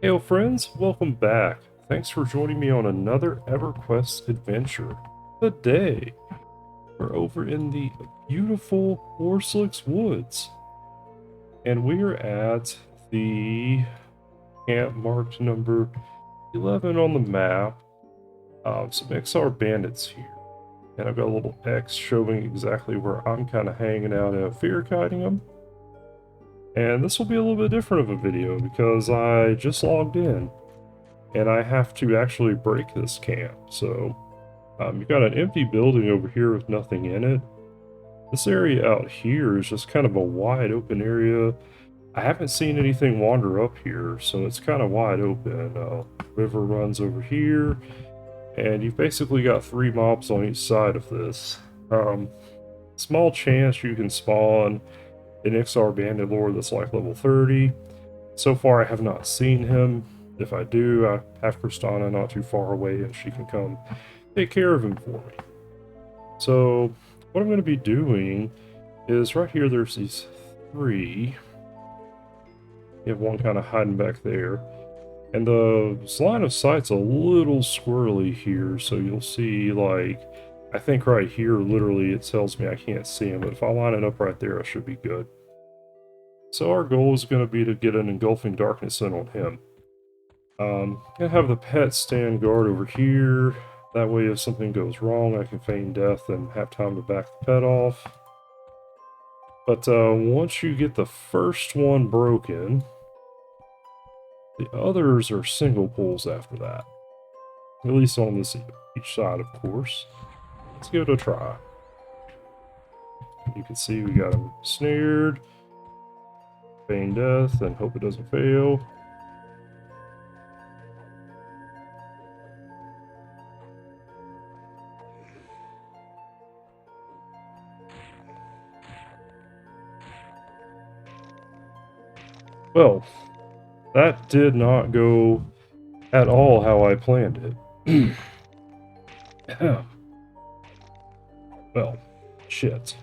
Hey friends, welcome back. Thanks for joining me on another EverQuest adventure. Today, we're over in the beautiful Warsliks Woods, and we are at the camp marked number 11 on the map. Some XR bandits here, and I've got a little X showing exactly where I'm kind of hanging out and fear kiting them. And this will be a little bit different of a video because I just logged in. And I have to actually break this camp. So you've got an empty building over here with nothing in it. This area out here is just kind of a wide open area. I haven't seen anything wander up here, so it's kind of wide open. River runs over here, and you've basically got 3 mobs on each side of this. Small chance you can spawn an XR bandit lord that's like level 30. So far I have not seen him. If I do, I have Kristana not too far away and she can come take care of him for me. So what I'm going to be doing is right here there's these 3. You have one kind of hiding back there. And the line of sight's a little squirrely here, so you'll see, like, I think right here literally it tells me I can't see him, but if I line it up right there I should be good. So our goal is going to be to get an engulfing darkness in on him. Gonna have the pet stand guard over here. That way if something goes wrong, I can feign death and have time to back the pet off. But once you get the first one broken, the others are single pulls after that. At least on this each side, of course. Let's give it a try. You can see we got him snared. Feign death and hope it doesn't fail. Well, that did not go at all how I planned it. Well, shit.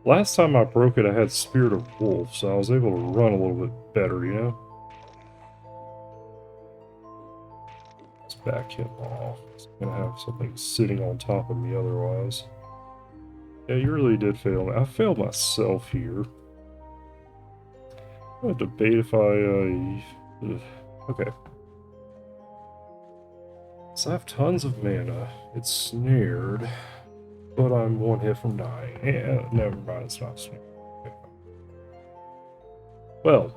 Last time I broke it, I had Spirit of Wolf, so I was able to run a little bit better, you know? Let's back him off. I'm gonna have something sitting on top of me otherwise. Yeah, you really did fail me. I failed myself here. I'm gonna debate if I, okay. So I have tons of mana. It's snared, but I'm 1 hit from dying. Yeah, never mind, it's not snared. Okay. Well,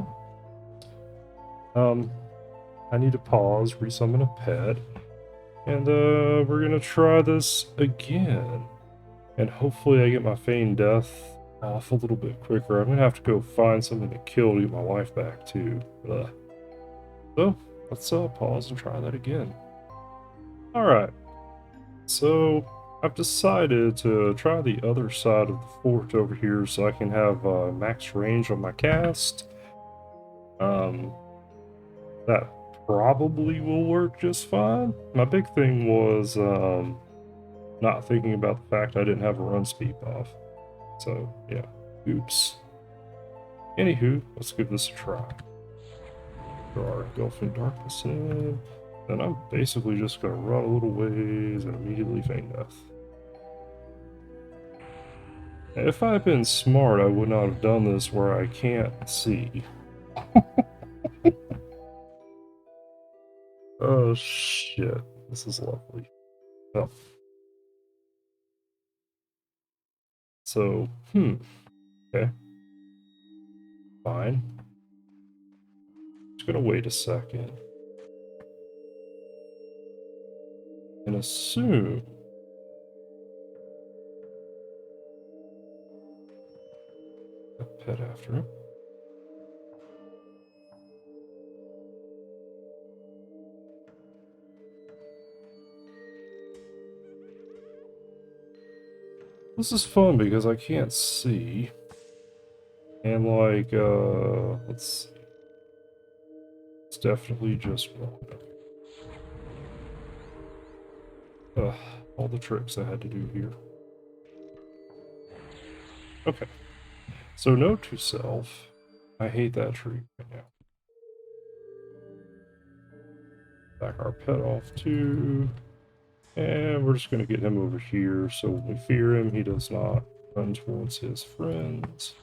I need to pause, resummon a pet, and we're gonna try this again. And hopefully I get my feigned death off a little bit quicker. I'm gonna have to go find something to kill to get my life back too. So let's pause and try that again. Alright, so I've decided to try the other side of the fort over here so I can have max range on my cast. That probably will work just fine. My big thing was not thinking about the fact I didn't have a run speed buff. So, yeah, oops. Anywho, let's give this a try. Throw our engulfing darkness in. Then I'm basically just going to run a little ways and immediately feign death. If I had been smart, I would not have done this where I can't see. Oh shit, this is lovely. Oh. So, okay. Fine. Just gonna wait a second. And assume a pet after him. This is fun because I can't see. And like, let's see. It's definitely just one. All the tricks I had to do here. Okay. So note to self, I hate that tree right now. Back our pet off too. And we're just going to get him over here so when we fear him, he does not run towards his friends.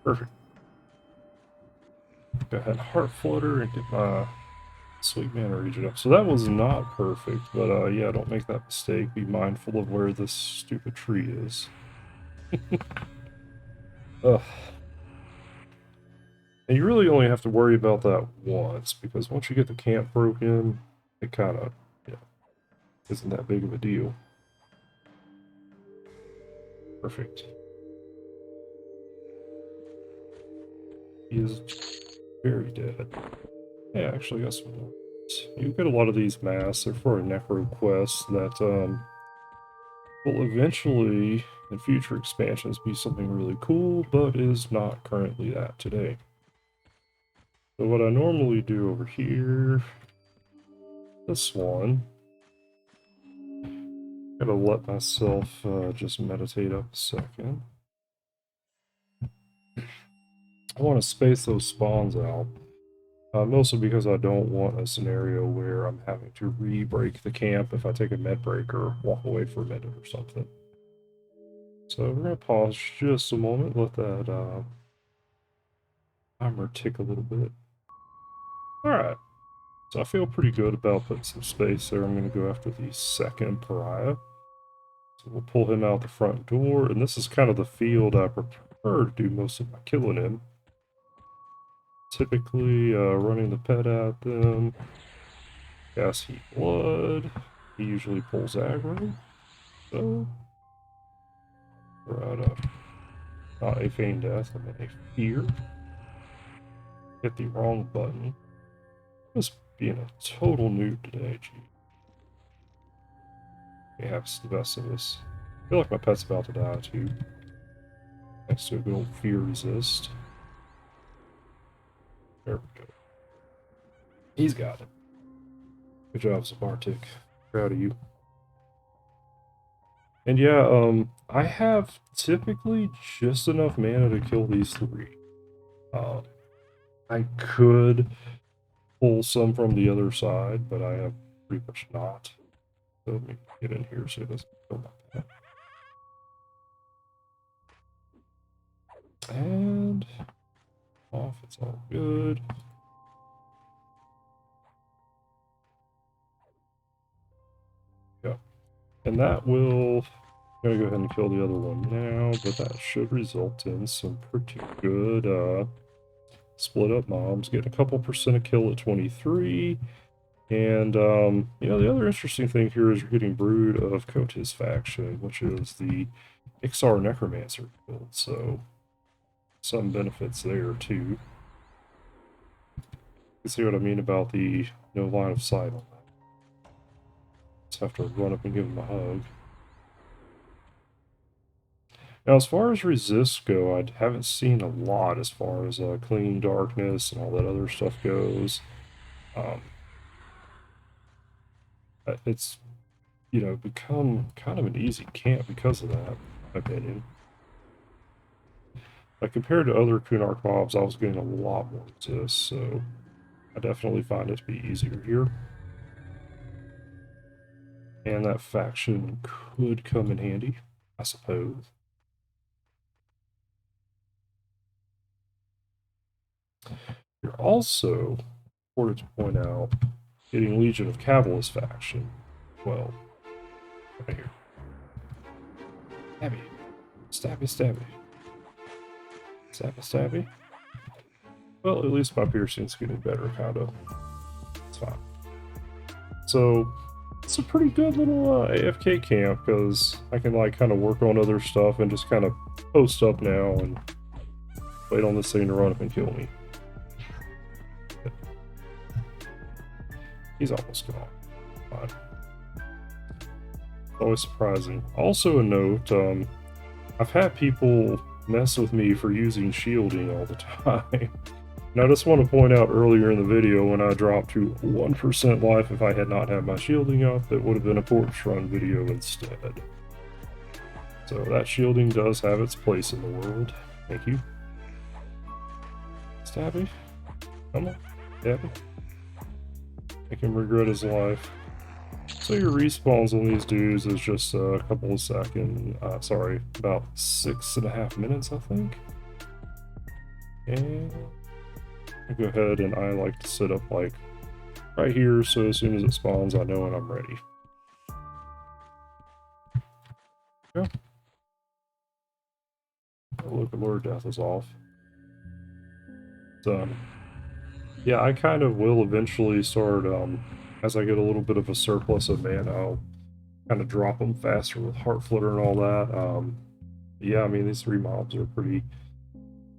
Perfect. Go ahead and heart flutter and get my sweet mana region up. So that was not perfect, but yeah, don't make that mistake. Be mindful of where this stupid tree is. Ugh. And you really only have to worry about that once, because once you get the camp broken, it kind of, yeah, isn't that big of a deal. Perfect. He is very dead. Yeah, actually got some more. You get a lot of these masks. They're for a Necro quest that will eventually, in future expansions, be something really cool, but is not currently that today. So what I normally do over here, this one, gotta let myself just meditate up a second. I want to space those spawns out. Mostly because I don't want a scenario where I'm having to re-break the camp if I take a med break or walk away for a minute or something. So we're going to pause just a moment, let that timer tick a little bit. Alright, so I feel pretty good about putting some space there. I'm going to go after the second pariah. So we'll pull him out the front door, and this is kind of the field I prefer to do most of my killing in. Typically running the pet at them. Gas heat blood. He usually pulls aggro. So we're at not a feign death, I'm in a fear. Hit the wrong button. Just being a total noob today, gee. Perhaps the best of us. I feel like my pet's about to die too. Next to a good old fear resist. There we go. He's got it. Good job, Zabartik. Proud of you. And yeah, I have typically just enough mana to kill these three. I could pull some from the other side, but I have pretty much not. So let me get in here so it doesn't kill my pet. And off, it's all good. Yeah. And that will, I'm going to go ahead and kill the other one now, but that should result in some pretty good split up mobs. Getting a couple percent of kill at 23. And, you know, the other interesting thing here is you're getting Brood of Kota's faction, which is the XR Necromancer build, so some benefits there too. You see what I mean about the no line of sight on that. Just have to run up and give him a hug. Now, as far as resists go, I haven't seen a lot as far as clean darkness and all that other stuff goes. It's, you know, become kind of an easy camp because of that, in my opinion. Like, compared to other Kunark mobs, I was getting a lot more resists, so I definitely find it to be easier here. And that faction could come in handy, I suppose. You're also, important to point out, getting Legion of Cavalus faction. Well, right here. Stabby. Stabby, stabby. Stabby, stabby. Well, at least my piercing's getting better, kind of. It's fine. So, it's a pretty good little AFK camp, because I can, like, kind of work on other stuff and just kind of post up now and wait on this thing to run up and kill me. He's almost gone. Fine. Always surprising. Also a note, I've had people mess with me for using shielding all the time. And I just want to point out earlier in the video when I dropped to 1% life if I had not had my shielding up, that would have been a porch run video instead. So that shielding does have its place in the world. Thank you. Stabby. Come on. Stabby. Make him regret his life. So your respawns on these dudes is just a couple of seconds. Sorry, about 6.5 minutes, I think. And I go ahead and I like to set up like right here, so as soon as it spawns, I know when I'm ready. Yeah. Look, Lord Death is off. So, yeah, I kind of will eventually start, as I get a little bit of a surplus of mana, I'll kind of drop them faster with Heart Flutter and all that. Yeah, I mean, these 3 mobs are pretty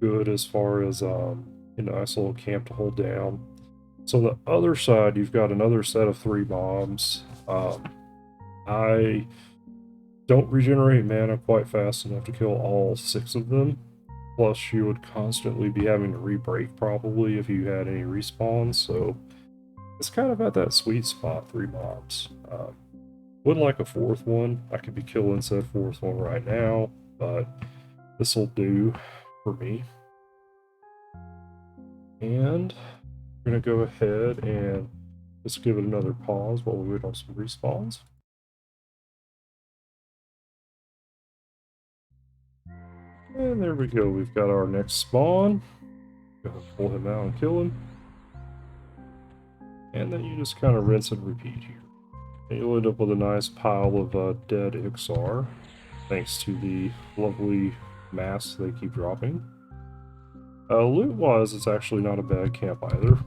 good as far as, you know, nice little camp to hold down. So on the other side, you've got another set of 3 mobs. I don't regenerate mana quite fast enough to kill all 6 of them. Plus, you would constantly be having to re-break probably if you had any respawns, so it's kind of at that sweet spot, 3 mobs. Would like a 4th one. I could be killing said 4th one right now, but this will do for me. And we're going to go ahead and just give it another pause while we wait on some respawns. And there we go, we've got our next spawn. Go ahead and pull him out and kill him. And then you just kind of rinse and repeat here. And you'll end up with a nice pile of dead Ixar, thanks to the lovely masks they keep dropping. Loot-wise, it's actually not a bad camp either.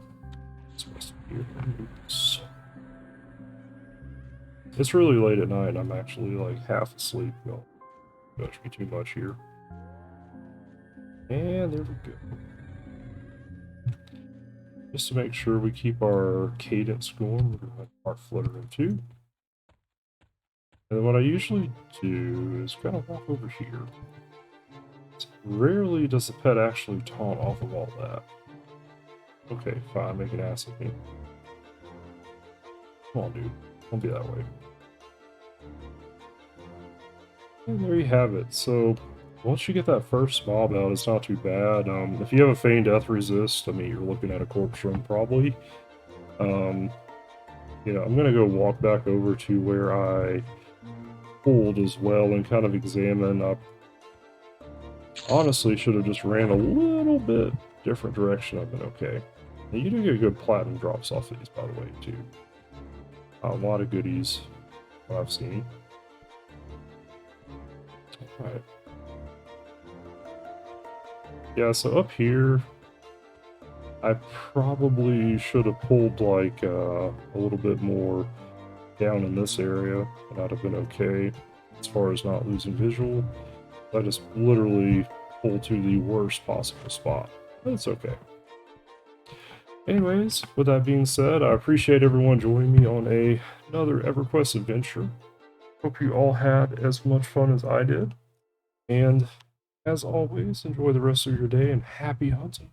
It's really late at night and I'm actually like half asleep. Don't judge me too much here. And there we go. Just to make sure we keep our cadence going, we're going to Heart Flutter in 2. And then what I usually do is kind of walk over here. Rarely does the pet actually taunt off of all that. Okay, fine, make an ass of me. Come on, dude. Don't be that way. And there you have it. So, once you get that first mob out, it's not too bad. If you have a Feigned Death Resist, I mean, you're looking at a Corpse Room probably. You know, I'm going to go walk back over to where I pulled as well and kind of examine. Honestly, should have just ran a little bit different direction. I've been okay. And you do get good platinum drops off these, by the way, too. A lot of goodies I've seen. Alright. Yeah, so up here, I probably should have pulled like a little bit more down in this area, and I'd have been okay as far as not losing visual. I just literally pulled to the worst possible spot, but it's okay. Anyways, with that being said, I appreciate everyone joining me on another EverQuest adventure. Hope you all had as much fun as I did. And as always, enjoy the rest of your day and happy hunting.